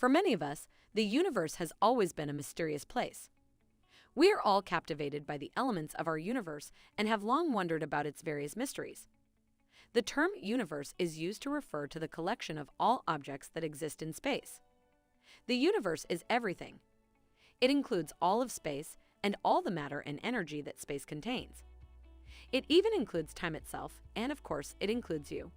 For many of us, the universe has always been a mysterious place. We are all captivated by the elements of our universe and have long wondered about its various mysteries. The term universe is used to refer to the collection of all objects that exist in space. The universe is everything. It includes all of space and all the matter and energy that space contains. It even includes time itself, and of course, it includes you.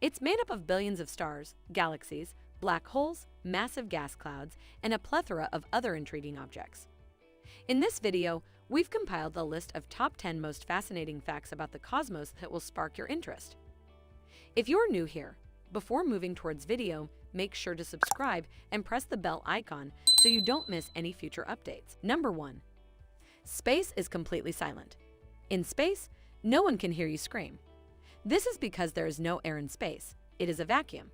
It's made up of billions of stars, galaxies, black holes, massive gas clouds, and a plethora of other intriguing objects. In this video, we've compiled a list of top 10 most fascinating facts about the cosmos that will spark your interest. If you're new here, before moving towards video, make sure to subscribe and press the bell icon so you don't miss any future updates. Number 1. Space is completely silent. In space, no one can hear you scream. This is because there is no air in space. It is a vacuum.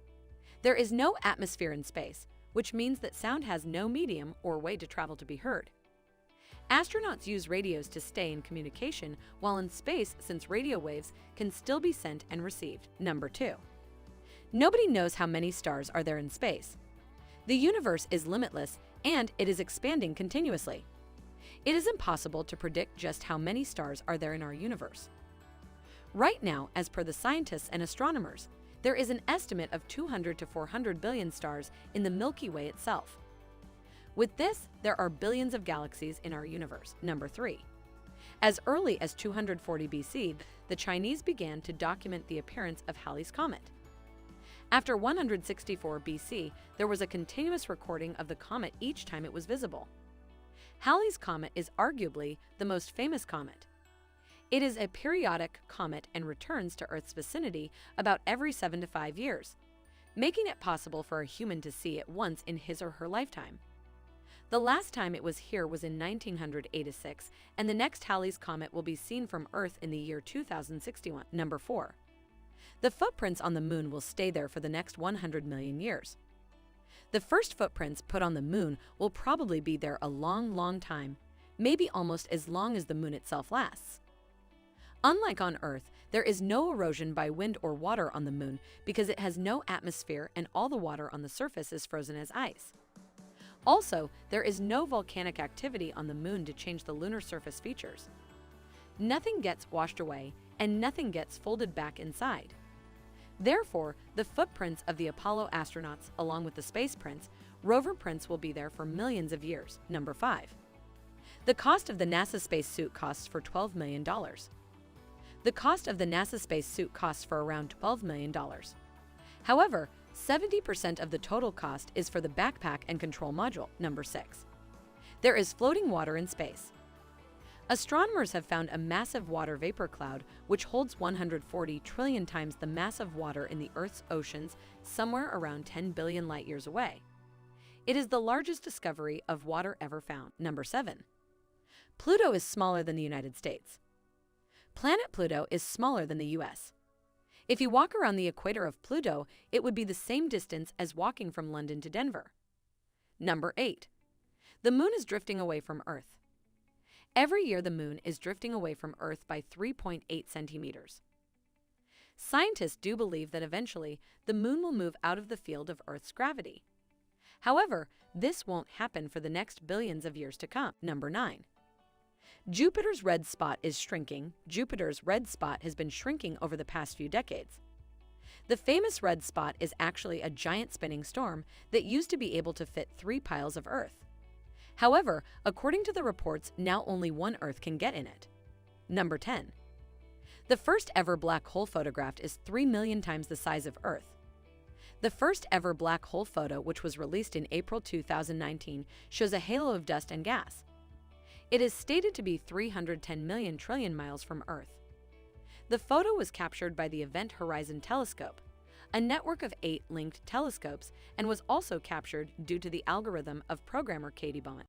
There is no atmosphere in space, which means that sound has no medium or way to travel to be heard. Astronauts use radios to stay in communication while in space, since radio waves can still be sent and received. Number 2. Nobody knows how many stars are there in space. The universe is limitless and it is expanding continuously. It is impossible to predict just how many stars are there in our universe. Right now, as per the scientists and astronomers, there is an estimate of 200 to 400 billion stars in the Milky Way itself. With this, there are billions of galaxies in our universe. Number 3. As early as 240 BC, the Chinese began to document the appearance of Halley's Comet. After 164 BC, there was a continuous recording of the comet each time it was visible. Halley's Comet is arguably the most famous comet. It is a periodic comet and returns to Earth's vicinity about every 7 to 5 years, making it possible for a human to see it once in his or her lifetime. The last time it was here was in 1986, and the next Halley's Comet will be seen from Earth in the year 2061. Number 4. The footprints on the moon will stay there for the next 100 million years. The first footprints put on the moon will probably be there a long, long time, maybe almost as long as the moon itself lasts. Unlike on Earth, there is no erosion by wind or water on the moon because it has no atmosphere and all the water on the surface is frozen as ice. Also, there is no volcanic activity on the moon to change the lunar surface features. Nothing gets washed away and nothing gets folded back inside. Therefore, the footprints of the Apollo astronauts, along with the space prints, rover prints, will be there for millions of years. Number 5. The cost of the NASA spacesuit costs for $12 million. The cost of the NASA spacesuit costs for around $12 million. However, 70% of the total cost is for the backpack and control module. Number 6. There is floating water in space. Astronomers have found a massive water vapor cloud which holds 140 trillion times the mass of water in the Earth's oceans, somewhere around 10 billion light-years away. It is the largest discovery of water ever found. Number 7. Pluto is smaller than the United States. Planet Pluto is smaller than the US. If you walk around the equator of Pluto, it would be the same distance as walking from London to Denver. Number 8. The moon is drifting away from Earth. Every year, the moon is drifting away from Earth by 3.8 centimeters. Scientists do believe that eventually the moon will move out of the field of Earth's gravity. However, this won't happen for the next billions of years to come. Number 9. Jupiter's red spot is shrinking. Jupiter's red spot has been shrinking over the past few decades. The famous red spot is actually a giant spinning storm that used to be able to fit 3 piles of Earth. However, according to the reports, now only 1 Earth can get in it. Number 10. The first ever black hole photographed is 3 million times the size of Earth. The first ever black hole photo, which was released in April 2019, shows a halo of dust and gas. It is stated to be 310 million trillion miles from Earth. The photo was captured by the Event Horizon Telescope, a network of 8 linked telescopes, and was also captured due to the algorithm of programmer Katie Bowen.